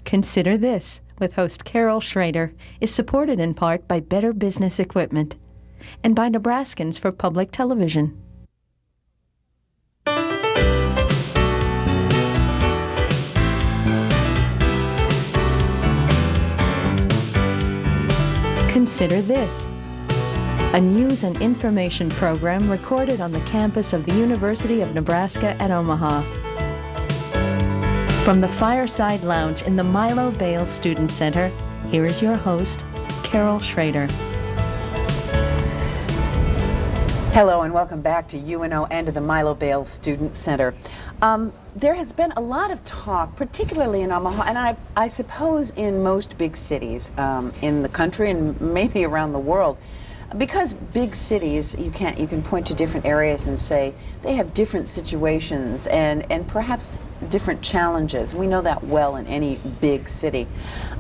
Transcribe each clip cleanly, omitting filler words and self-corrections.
Consider This, with host Carol Schrader, is supported in part by Better Business Equipment and by Nebraskans for Public Television. Consider This, a news and information program recorded on the campus of the University of Nebraska at Omaha. From the Fireside Lounge in the Milo Bale Student Center, here is your host, Carol Schrader. Hello and welcome back to UNO and to the Milo Bale Student Center. There has been a lot of talk, particularly in Omaha, and I suppose in most big cities in the country and maybe around the world. Because big cities, you can point to different areas and say they have different situations and perhaps different challenges. We know that well in any big city.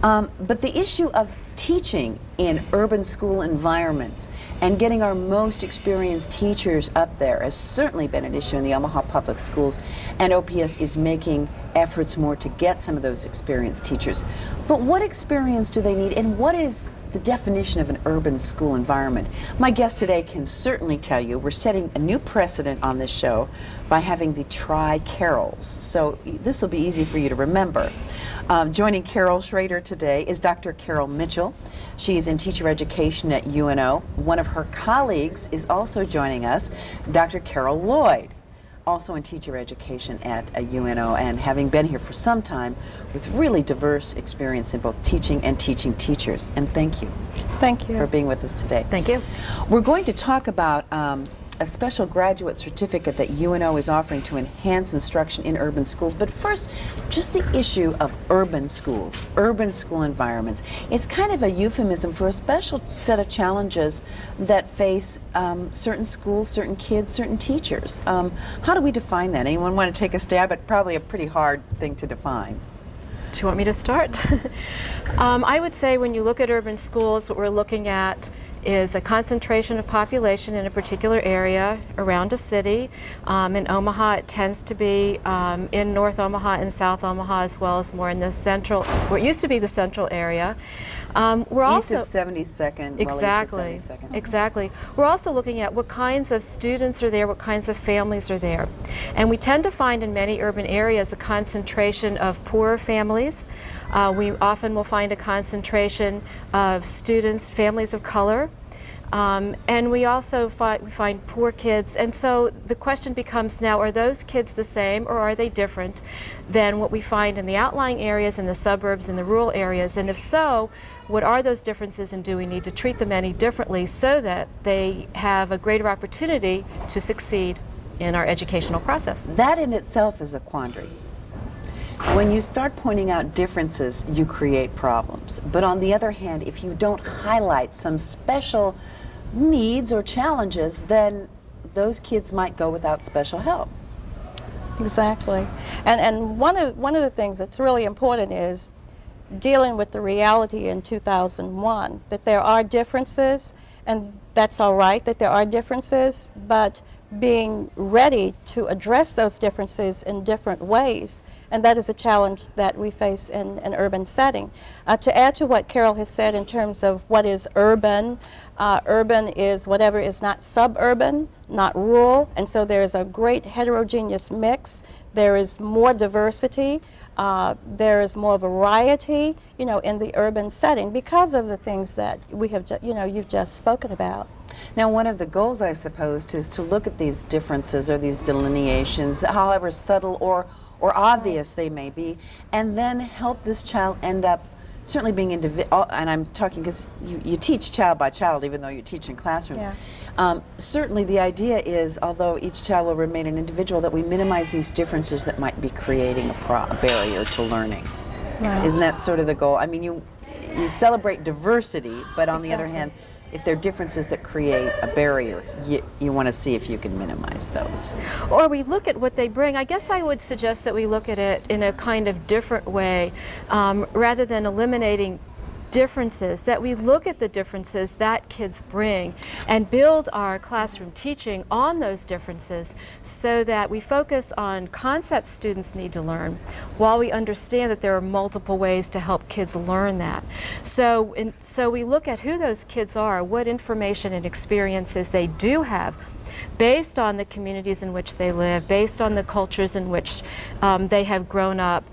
But the issue of teaching in urban school environments and getting our most experienced teachers up there has certainly been an issue in the Omaha Public Schools, and OPS is making efforts more to get some of those experienced teachers. But what experience do they need, and what is the definition of an urban school environment? My guest today can certainly tell you we're setting a new precedent on this show by having the Tri-Carols, so this will be easy for you to remember. Joining Carol Schrader today is Dr. Carol Mitchell. She's in teacher education at UNO. One of her colleagues is also joining us, Dr. Carol Lloyd, also in teacher education at UNO, and having been here for some time with really diverse experience in both teaching and teaching teachers. And thank you. Thank you for being with us today. Thank you. We're going to talk about a special graduate certificate that UNO is offering to enhance instruction in urban schools. But first, just the issue of urban schools, urban school environments. It's kind of a euphemism for a special set of challenges that face certain schools, certain kids, certain teachers. How do we define that? Anyone want to take a stab at probably a pretty hard thing to define? Do you want me to start? I would say when you look at urban schools, what we're looking at is a concentration of population in a particular area around a city. In Omaha, it tends to be in North Omaha and South Omaha, as well as more in the central, what used to be the central area. We're east also of 72nd. Exactly. Well, east of 72nd. Exactly. We're also looking at what kinds of students are there, what kinds of families are there. And we tend to find in many urban areas a concentration of poorer families. We often will find a concentration of students, families of color, and we also find poor kids. And so the question becomes now, are those kids the same or are they different than what we find in the outlying areas, in the suburbs, in the rural areas? And if so, what are those differences, and do we need to treat them any differently so that they have a greater opportunity to succeed in our educational process? That in itself is a quandary. When you start pointing out differences, you create problems. But on the other hand, if you don't highlight some special needs or challenges, then those kids might go without special help. Exactly. And one of the things that's really important is dealing with the reality in 2001, that there are differences, and that's all right that there are differences, but being ready to address those differences in different ways. And that is a challenge that we face in an urban setting. To add to what Carol has said in terms of what is urban, urban is whatever is not suburban, not rural, and so there's a great heterogeneous mix. There is more diversity. There is more variety, in the urban setting because of the things that we have, you've just spoken about. Now, one of the goals, I suppose, is to look at these differences or these delineations, however subtle or obvious they may be, and then help this child end up certainly being individual. And I'm talking because you teach child by child, even though you teach in classrooms. Yeah. Certainly the idea is, although each child will remain an individual, that we minimize these differences that might be creating a barrier to learning. Right. Isn't that sort of the goal? I mean, you celebrate diversity, but on the other hand, if there are differences that create a barrier, you want to see if you can minimize those. Or we look at what they bring. I guess I would suggest that we look at it in a kind of different way, rather than eliminating differences, that we look at the differences that kids bring and build our classroom teaching on those differences so that we focus on concepts students need to learn while we understand that there are multiple ways to help kids learn that. So we look at who those kids are, what information and experiences they do have based on the communities in which they live, based on the cultures in which they have grown up,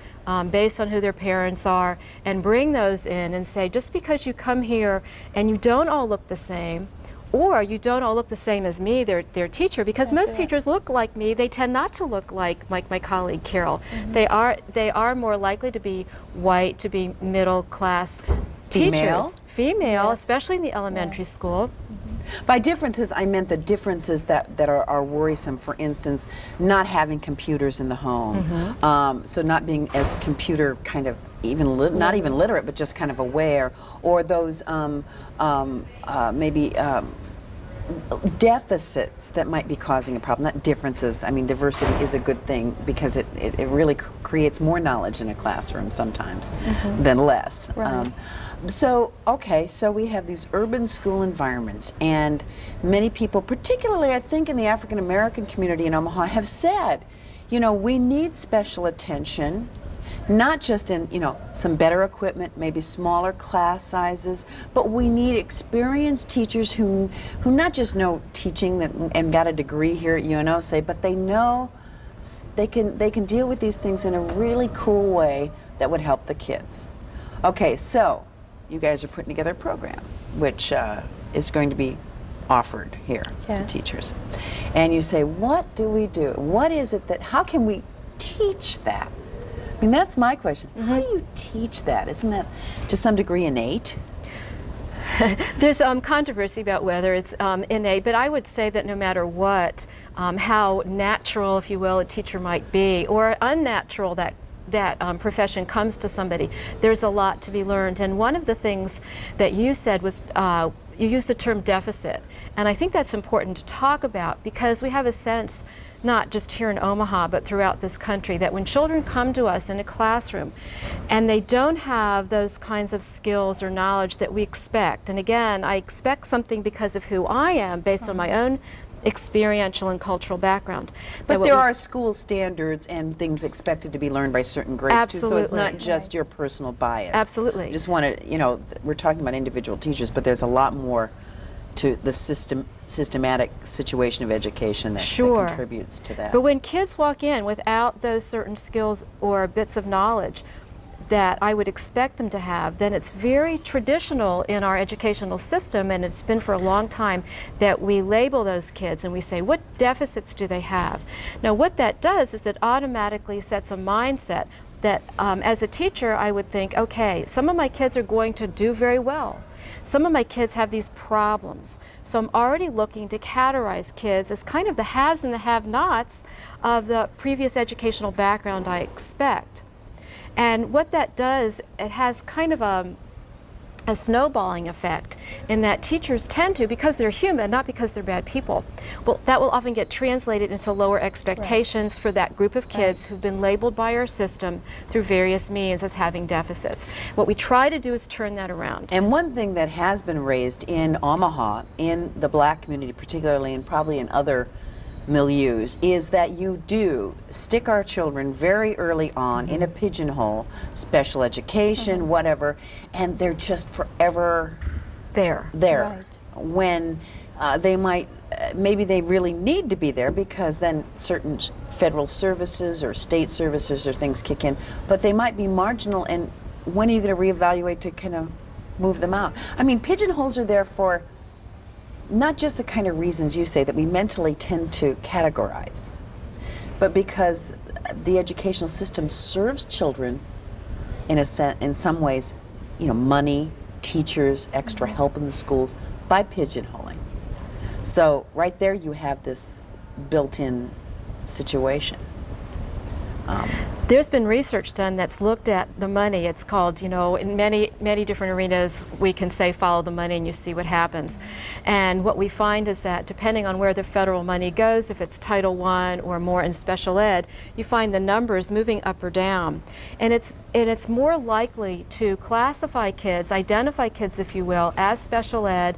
based on who their parents are, and bring those in and say, just because you come here and you don't all look the same, or you don't all look the same as me, their teacher, because most teachers look like me, they tend not to look like my colleague Carol. They are more likely to be white, to be middle class teachers. Female, especially in the elementary school. By differences, I meant the differences that are worrisome. For instance, not having computers in the home, so not being as computer kind of not even literate, but just kind of aware, or those maybe deficits that might be causing a problem. Not differences. I mean, diversity is a good thing because it really creates more knowledge in a classroom sometimes than less. Right. So we have these urban school environments, and many people, particularly I think in the African American community in Omaha, have said, you know, we need special attention, not just in, you know, some better equipment, maybe smaller class sizes, but we need experienced teachers who not just know teaching and got a degree here at UNO, say, but they know they can deal with these things in a really cool way that would help the kids. Okay, so you guys are putting together a program which is going to be offered here to teachers. And you say, what do we do? What is it that, how can we teach that? I mean, that's my question. How do you teach that? Isn't that to some degree innate? There's controversy about whether it's innate, but I would say that no matter what, how natural, if you will, a teacher might be, or unnatural that profession comes to somebody, there's a lot to be learned. And one of the things that you said was, you used the term deficit. And I think that's important to talk about because we have a sense, not just here in Omaha, but throughout this country, that when children come to us in a classroom and they don't have those kinds of skills or knowledge that we expect, and again, I expect something because of who I am based on my own experiential and cultural background. But there are school standards and things expected to be learned by certain grades too, so it's not just your personal bias. Absolutely. I just want to, you know, we're talking about individual teachers, but there's a lot more to the systematic situation of education that contributes to that. But when kids walk in without those certain skills or bits of knowledge that I would expect them to have, then it's very traditional in our educational system, and it's been for a long time, that we label those kids and we say, what deficits do they have? Now what that does is it automatically sets a mindset that as a teacher I would think, okay, some of my kids are going to do very well. Some of my kids have these problems. So I'm already looking to categorize kids as kind of the haves and the have-nots of the previous educational background I expect. And what that does, it has kind of a snowballing effect in that teachers tend to, because they're human, not because they're bad people, well, that will often get translated into lower expectations for that group of kids who've been labeled by our system through various means as having deficits. What we try to do is turn that around. And one thing that has been raised in Omaha, in the black community particularly, and probably in other milieus, is that you do stick our children very early on in a pigeonhole, special education, whatever, and they're just forever there. Right. When they might, maybe they really need to be there because then certain federal services or state services or things kick in, but they might be marginal, and when are you going to reevaluate to kind of move them out? I mean, pigeonholes are there for not just the kind of reasons you say that we mentally tend to categorize, but because the educational system serves children in some ways, you know, money, teachers, extra help in the schools by pigeonholing. So right there you have this built-in situation. There's been research done that's looked at the money. It's called, you know, in many different arenas, we can say follow the money and you see what happens. And what we find is that depending on where the federal money goes, if it's Title I or more in special ed, you find the numbers moving up or down. And it's more likely to classify kids, identify kids, if you will, as special ed,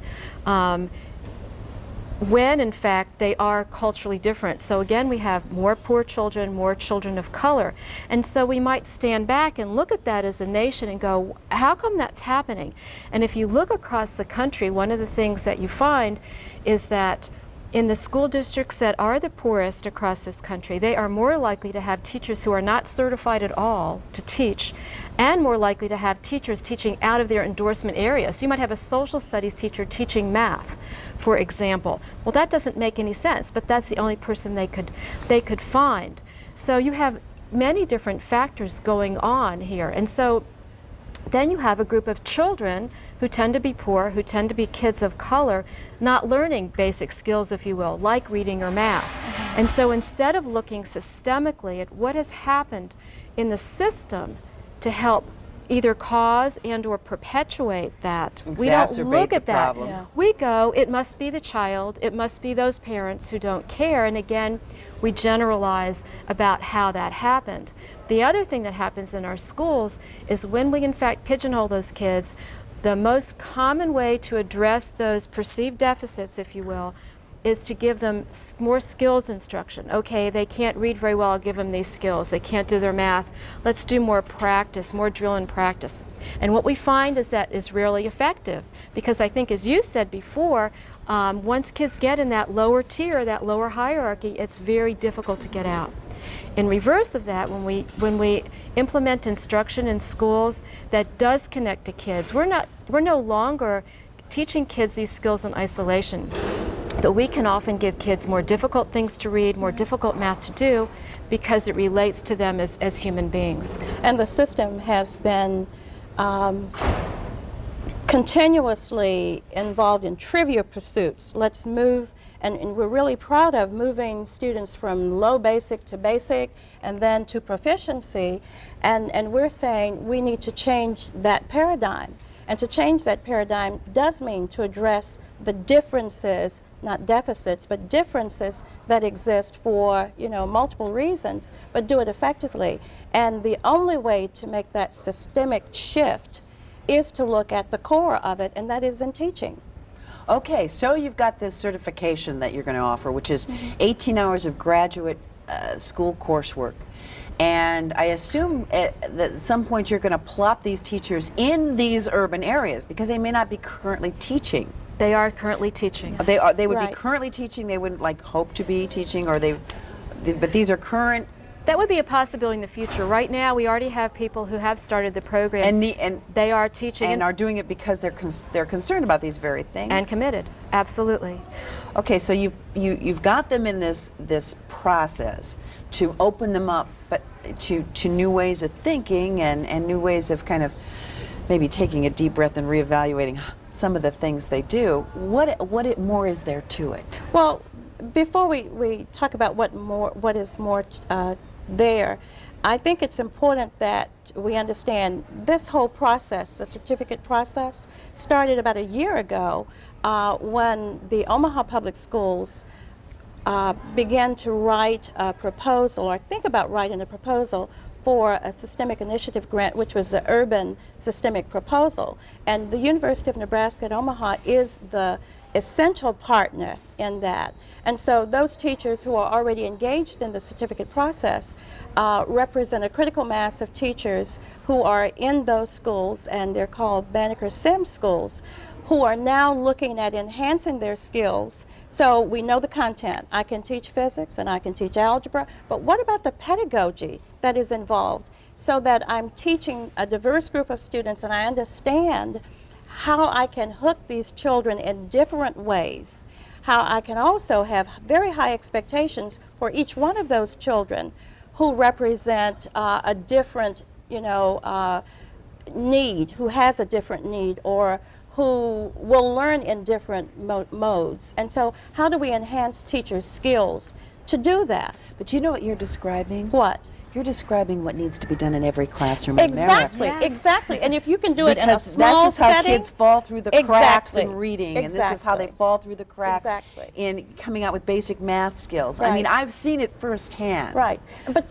when in fact they are culturally different. So again, we have more poor children, more children of color. And so we might stand back and look at that as a nation and go, how come that's happening? And if you look across the country, one of the things that you find is that in the school districts that are the poorest across this country, they are more likely to have teachers who are not certified at all to teach, and more likely to have teachers teaching out of their endorsement area. So you might have a social studies teacher teaching math, for example. Well, that doesn't make any sense, but that's the only person they could find. So you have many different factors going on here. And so then you have a group of children who tend to be poor, who tend to be kids of color, not learning basic skills, if you will, like reading or math. And so instead of looking systemically at what has happened in the system to help either cause and or perpetuate that, we don't look at that. Yeah. We go, it must be the child, it must be those parents who don't care, and again, we generalize about how that happened. The other thing that happens in our schools is when we in fact pigeonhole those kids, the most common way to address those perceived deficits, if you will, is to give them more skills instruction. Okay, they can't read very well, I'll give them these skills. They can't do their math. Let's do more practice, more drill and practice. And what we find is that is rarely effective, because I think, as you said before, once kids get in that lower tier, that lower hierarchy, it's very difficult to get out. In reverse of that, when we implement instruction in schools that does connect to kids, we're no longer teaching kids these skills in isolation. But we can often give kids more difficult things to read, more difficult math to do, because it relates to them as human beings. And the system has been continuously involved in trivia pursuits. Let's move, and we're really proud of moving students from low basic to basic and then to proficiency. And we're saying we need to change that paradigm. And to change that paradigm does mean to address the differences, not deficits, but differences that exist for, you know, multiple reasons, but do it effectively. And the only way to make that systemic shift is to look at the core of it, and that is in teaching. Okay, so you've got this certification that you're going to offer, which is 18 hours of graduate school coursework. And I assume that at some point you're going to plop these teachers in these urban areas, because they may not be currently teaching. They are currently teaching. They would Right. be currently teaching. They wouldn't like hope to be teaching, or but these are current. That would be a possibility in the future. Right now, we already have people who have started the program. And they are teaching and are doing it because they're concerned about these very things. and committed. Absolutely. Okay, so you've got them in this process to open them up, but to new ways of thinking and new ways of kind of maybe taking a deep breath and reevaluating some of the things they do. What more is there to it? Well, before we talk about what is more there, I think it's important that we understand this whole process, the certificate process, started about a year ago when the Omaha Public Schools began to write a proposal, or think about writing a proposal for a systemic initiative grant, which was the urban systemic proposal. And the University of Nebraska at Omaha is the essential partner in that. And so those teachers who are already engaged in the certificate process represent a critical mass of teachers who are in those schools, and they're called Banneker Sim schools, who are now looking at enhancing their skills. So we know the content. I can teach physics and I can teach algebra, but what about the pedagogy that is involved, so that I'm teaching a diverse group of students and I understand how I can hook these children in different ways, how I can also have very high expectations for each one of those children who represent a different, need, who has a different need, or who will learn in different modes. And so how do we enhance teachers' skills to do that? But you know what you're describing? What? You're describing what needs to be done in every classroom in Exactly, America. Yes. exactly. And if you can do it in a Because small this is how setting, kids fall through the cracks Exactly. in reading, and this is how they Exactly. fall through the cracks Exactly. in coming out with basic math skills. I mean, Right. I've seen it firsthand. right.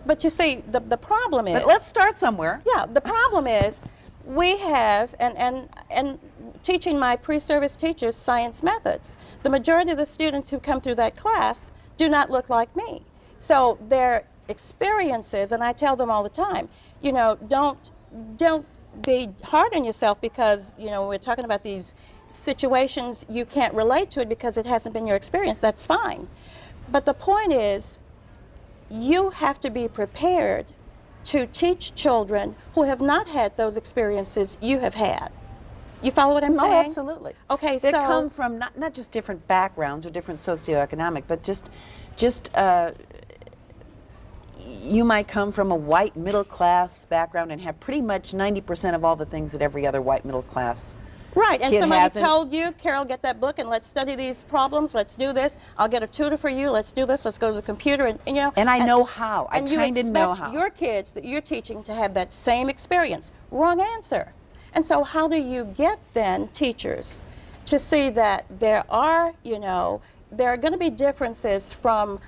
But you see, the problem is. But let's start somewhere. Yeah, the problem is we have, and teaching my pre-service teachers science methods, the majority of the students who come through that class do not look like me. So their experiences, and I tell them all the time, you know, don't be hard on yourself because, you know, we're talking about these situations, you can't relate to it because it hasn't been your experience. That's fine. But the point is, you have to be prepared to teach children who have not had those experiences you have had. You follow what I'm saying? Oh, absolutely. Okay, They so come from not just different backgrounds or different socioeconomic, but just you might come from a white middle class background and have pretty much 90% of all the things that every other white middle class. right, and kid somebody hasn't- told you, Carol, get that book and let's study these problems. Let's do this. I'll get a tutor for you. Let's do this. Let's go to the computer, and you know. And I know how. I And you kind of know expect how. your kids that you're teaching to have that same experience. Wrong answer. And so how do you get then teachers to see that there are, you know, there are going to be differences from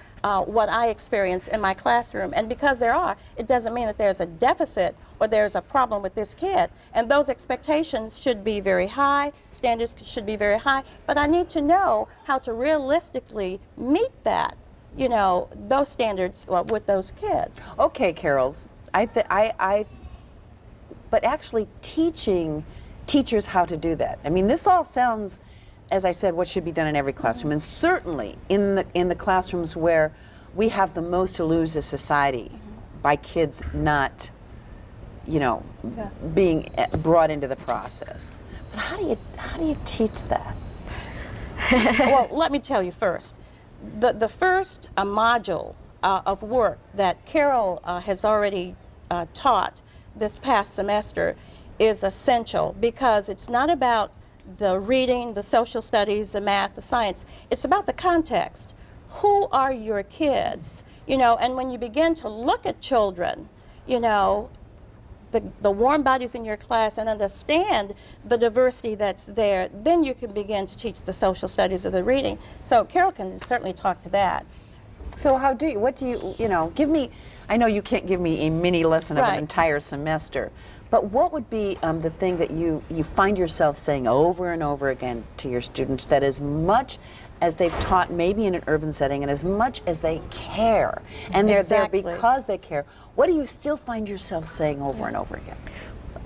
what I experience in my classroom. And because there are, it doesn't mean that there's a deficit or there's a problem with this kid. And those expectations should be very high, standards should be very high, but I need to know how to realistically meet that, you know, those standards with those kids. Okay, Carols. But actually teaching teachers how to do that. I mean, this all sounds, as I said, what should be done in every classroom, and certainly in the classrooms where we have the most to lose as society by kids not, you know, being brought into the process. But how do you teach that? Well, let me tell you first. The first module of work that Carol has already taught this past semester is essential because it's not about the reading, the social studies, the math, the science. It's about the context. Who are your kids? You know, and when you begin to look at children, you know, the warm bodies in your class and understand the diversity that's there, then you can begin to teach the social studies or the reading. So Carol can certainly talk to that. So what do you know, give me, I know you can't give me a mini lesson of an Right. entire semester, but what would be the thing that you find yourself saying over and over again to your students that as much as they've taught maybe in an urban setting and as much as they care, and they're Exactly. there because they care, what do you still find yourself saying over and over again?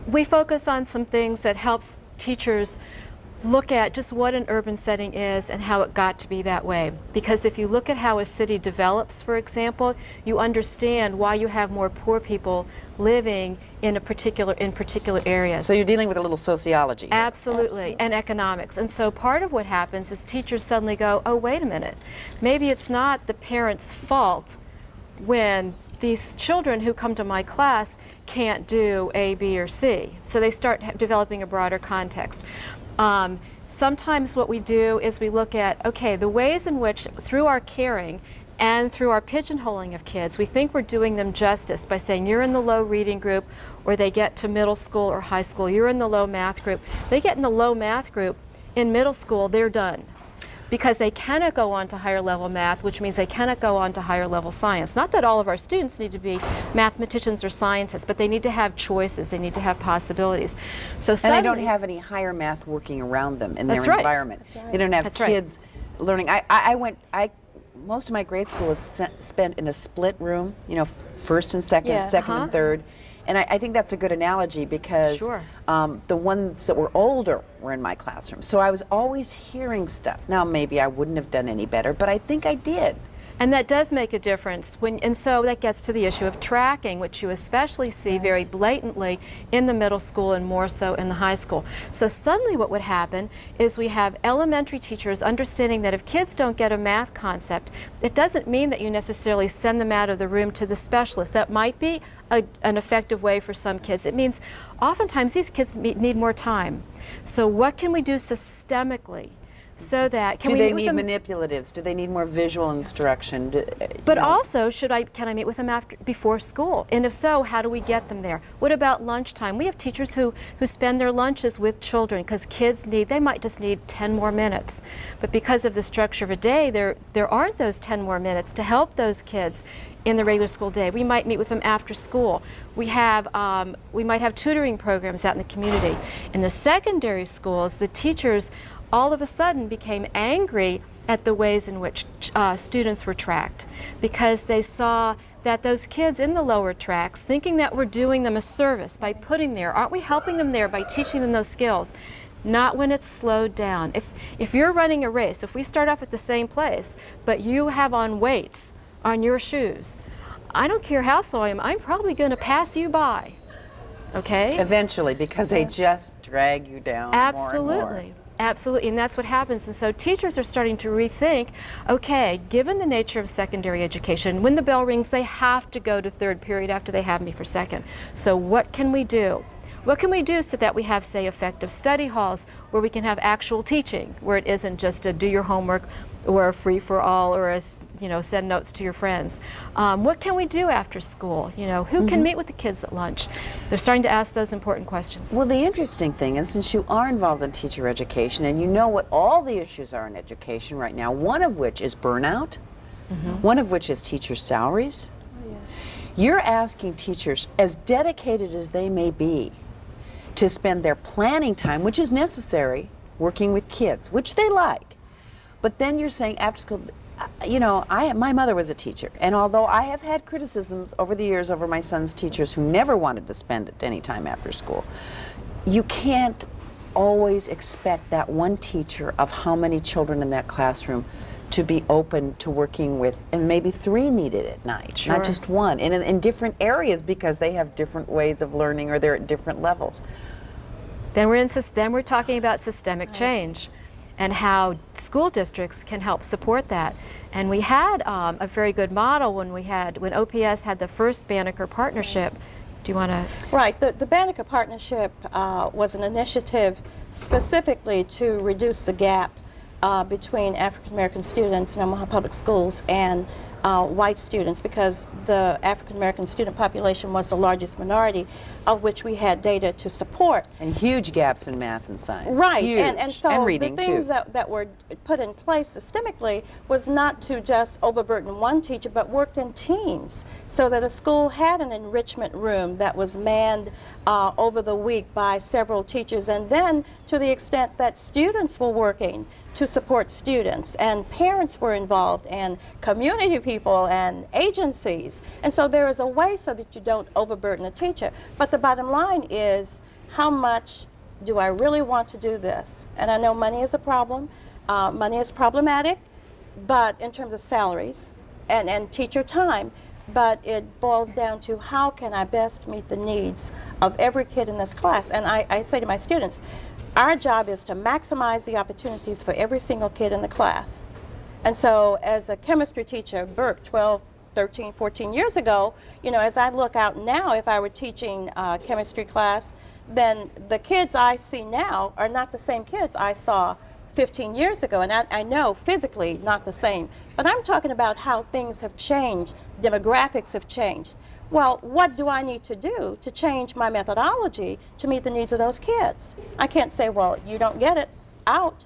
We focus on some things that helps teachers look at just what an urban setting is and how it got to be that way. Because if you look at how a city develops, for example, you understand why you have more poor people living in particular areas. So you're dealing with a little sociology here. Absolutely, and economics. And so part of what happens is teachers suddenly go, oh, wait a minute, maybe it's not the parents' fault when these children who come to my class can't do A, B, or C. So they start developing a broader context. Sometimes what we do is we look at, okay, the ways in which through our caring and through our pigeonholing of kids, we think we're doing them justice by saying you're in the low reading group, or they get to middle school or high school, you're in the low math group. They get in the low math group in middle school, they're done. Because they cannot go on to higher level math, which means they cannot go on to higher level science. Not that all of our students need to be mathematicians or scientists, but they need to have choices, they need to have possibilities. So And they don't suddenly- have any higher math working around them in That's their right. environment. They don't have That's right. kids learning. Most of my grade school was spent in a split room, you know, first and second, Yes. second and third. And I think that's a good analogy because Sure. the ones that were older were in my classroom. So I was always hearing stuff. Now, maybe I wouldn't have done any better, but I think I did. And that does make a difference. And so that gets to the issue of tracking, which you especially see very blatantly in the middle school and more so in the high school. So suddenly what would happen is we have elementary teachers understanding that if kids don't get a math concept, it doesn't mean that you necessarily send them out of the room to the specialist. That might be an effective way for some kids. It means oftentimes these kids need more time. So what can we do systemically so that Do we they meet with need them? manipulatives? Do they need more visual instruction? But also, can I meet with them before school? And if so, how do we get them there? What about lunchtime? We have teachers who spend their lunches with children because kids they might just need 10 more minutes. But because of the structure of a day, there aren't those 10 more minutes to help those kids in the regular school day. We might meet with them after school. We might have tutoring programs out in the community. In the secondary schools, the teachers all of a sudden became angry at the ways in which students were tracked, because they saw that those kids in the lower tracks, thinking that we're doing them a service by putting there, aren't we helping them there by teaching them those skills? Not when it's slowed down. If you're running a race, if we start off at the same place, but you have on weights on your shoes, I don't care how slow I am, I'm probably going to pass you by, okay? Eventually, because they just drag you down Absolutely. more and more. Absolutely, and that's what happens. And so teachers are starting to rethink, okay, given the nature of secondary education, when the bell rings, they have to go to third period after they have me for second. So what can we do? What can we do so that we have, say, effective study halls where we can have actual teaching, where it isn't just a do your homework or a free-for-all or a, send notes to your friends? What can we do after school? Who can meet with the kids at lunch? They're starting to ask those important questions. Well, the interesting thing is, since you are involved in teacher education and you know what all the issues are in education right now, one of which is burnout, one of which is teacher salaries, you're asking teachers, as dedicated as they may be, to spend their planning time, which is necessary, working with kids, which they like. But then you're saying after school, my mother was a teacher, and although I have had criticisms over the years over my son's teachers who never wanted to spend any time after school, you can't always expect that one teacher of how many children in that classroom to be open to working with, and maybe 3 needed at night, not just 1, in different areas because they have different ways of learning or they're at different levels. Then we're talking about systemic change and how school districts can help support that. And we had a very good model when OPS had the first Banneker partnership. Do you want to? Right. The Banneker partnership was an initiative specifically to reduce the gap between African American students in Omaha Public Schools and white students, because the African American student population was the largest minority, of which we had data to support. And huge gaps in math and science. Right, Huge. and so and reading the things too. that were put in place systemically was not to just overburden one teacher, but worked in teams, so that a school had an enrichment room that was manned over the week by several teachers, and then to the extent that students were working to support students, and parents were involved, and community people and agencies. And so there is a way so that you don't overburden a teacher. But the bottom line is, how much do I really want to do this? And I know money is a problem. Money is problematic, but in terms of salaries and teacher time, but it boils down to how can I best meet the needs of every kid in this class. And I say to my students, our job is to maximize the opportunities for every single kid in the class. And so as a chemistry teacher at Burke 12, 13, 14 years ago, as I look out now, if I were teaching a chemistry class, then the kids I see now are not the same kids I saw 15 years ago. And I know physically not the same, but I'm talking about how things have changed, demographics have changed. Well, what do I need to do to change my methodology to meet the needs of those kids? I can't say, well, you don't get it, out.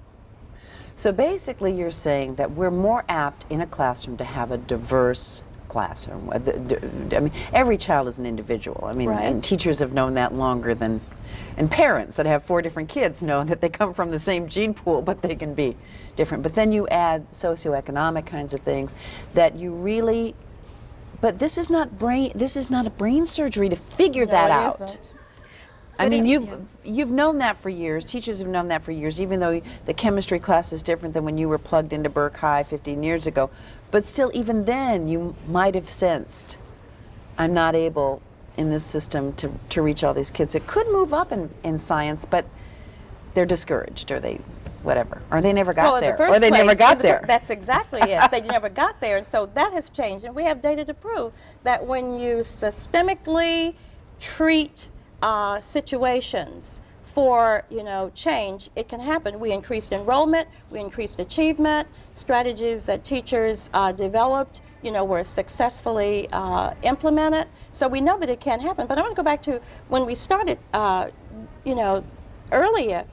So basically you're saying that we're more apt in a classroom to have a diverse classroom. I mean, every child is an individual. I mean, Right. and teachers have known that longer than, and parents that have 4 different kids know that they come from the same gene pool, but they can be different. But then you add socioeconomic kinds of things that you really, but this is not a brain surgery to figure that out. Isn't. I mean, you've known that for years. Teachers have known that for years, even though the chemistry class is different than when you were plugged into Burke High 15 years ago. But still, even then, you might have sensed, I'm not able in this system to reach all these kids. It could move up in science, but they're discouraged, or they, whatever, or they never got there, or they never got there. That's exactly it. They never got there, and so that has changed. And we have data to prove that when you systemically treat situations for change, it can happen. We increased enrollment, we increased achievement, strategies that teachers developed were successfully implemented. So we know that it can happen. But I want to go back to when we started earlier.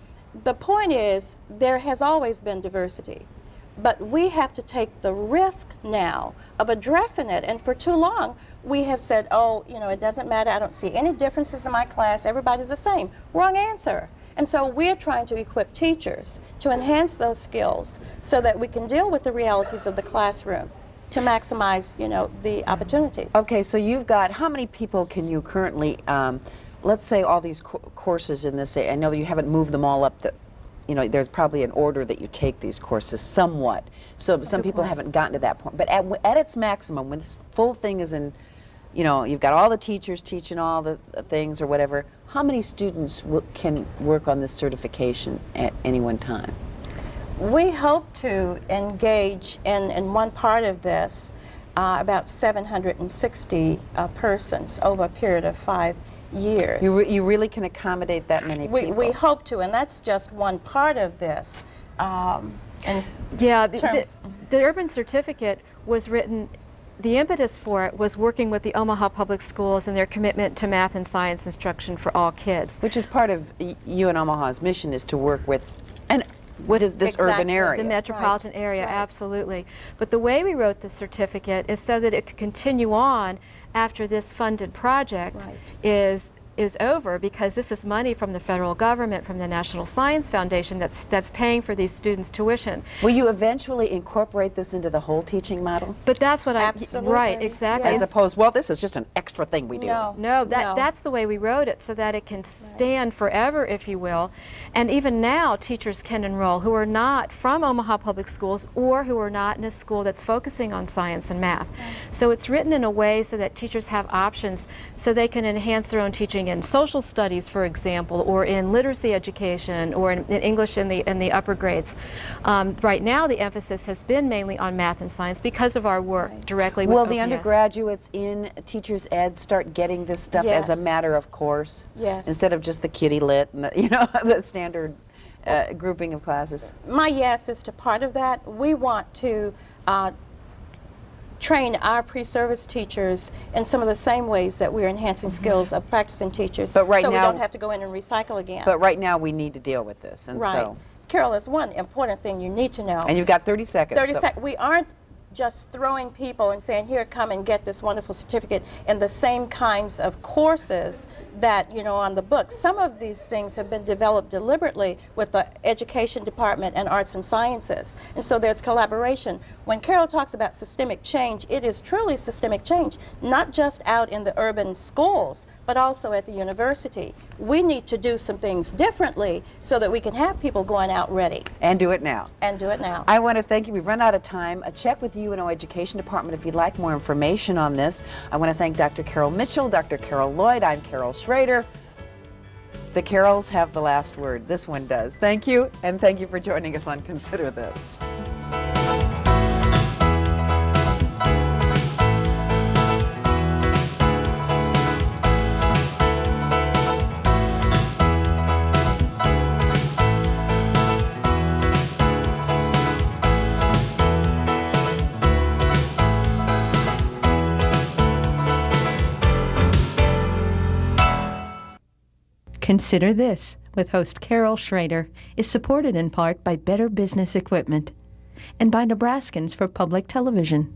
The point is there has always been diversity. But we have to take the risk now of addressing it. And for too long, we have said, oh, it doesn't matter. I don't see any differences in my class. Everybody's the same. Wrong answer. And so we're trying to equip teachers to enhance those skills so that we can deal with the realities of the classroom to maximize, the opportunities. Okay, so you've got, how many people can you currently, let's say all these courses in this, I know you haven't moved them all up the, there's probably an order that you take these courses somewhat. So some people haven't gotten to that point. But at its maximum, when this full thing is in, you've got all the teachers teaching all the things or whatever, how many students can work on this certification at any one time? We hope to engage in one part of this about 760 persons over a period of 5 years. You really can accommodate that many people? We hope to, and that's just one part of this. Yeah, the Urban Certificate was written, the impetus for it was working with the Omaha Public Schools and their commitment to math and science instruction for all kids. Which is part of UNO Omaha's mission, is to work with this urban area. The metropolitan area, absolutely. But the way we wrote the certificate is so that it could continue on after this funded project is over, because this is money from the federal government, from the National Science Foundation that's paying for these students' tuition. Will you eventually incorporate this into the whole teaching model? But that's what Absolutely. Right, exactly. As opposed, well, this is just an extra thing we do. No, that's the way we wrote it, so that it can stand forever, if you will. And even now, teachers can enroll who are not from Omaha Public Schools or who are not in a school that's focusing on science and math. So it's written in a way so that teachers have options so they can enhance their own teaching in social studies, for example, or in literacy education, or in English in the upper grades. Right now, the emphasis has been mainly on math and science because of our work directly with Will OPS. the undergraduates in teachers ed start getting this stuff as a matter of course? Yes. Instead of just the kiddie lit and the standard grouping of classes? My yes is to part of that. We want to train our pre-service teachers in some of the same ways that we're enhancing skills of practicing teachers, But right so we now- don't have to go in and recycle again. But right now we need to deal with this, and right. so. Carol, there's one important thing you need to know. And you've got 30 seconds. 30 seconds. We aren't just throwing people and saying, here, come and get this wonderful certificate in the same kinds of courses that, on the books. Some of these things have been developed deliberately with the education department and arts and sciences. And so there's collaboration. When Carol talks about systemic change, it is truly systemic change, not just out in the urban schools, but also at the university. We need to do some things differently so that we can have people going out ready. And do it now. And do it now. I want to thank you. We've run out of time. Check with the UNO Education Department if you'd like more information on this. I want to thank Dr. Carol Mitchell, Dr. Carol Lloyd. I'm Carol Schrader. The Carols have the last word. This one does. Thank you, and thank you for joining us on Consider This. Consider This, with host Carol Schrader, is supported in part by Better Business Equipment and by Nebraskans for Public Television.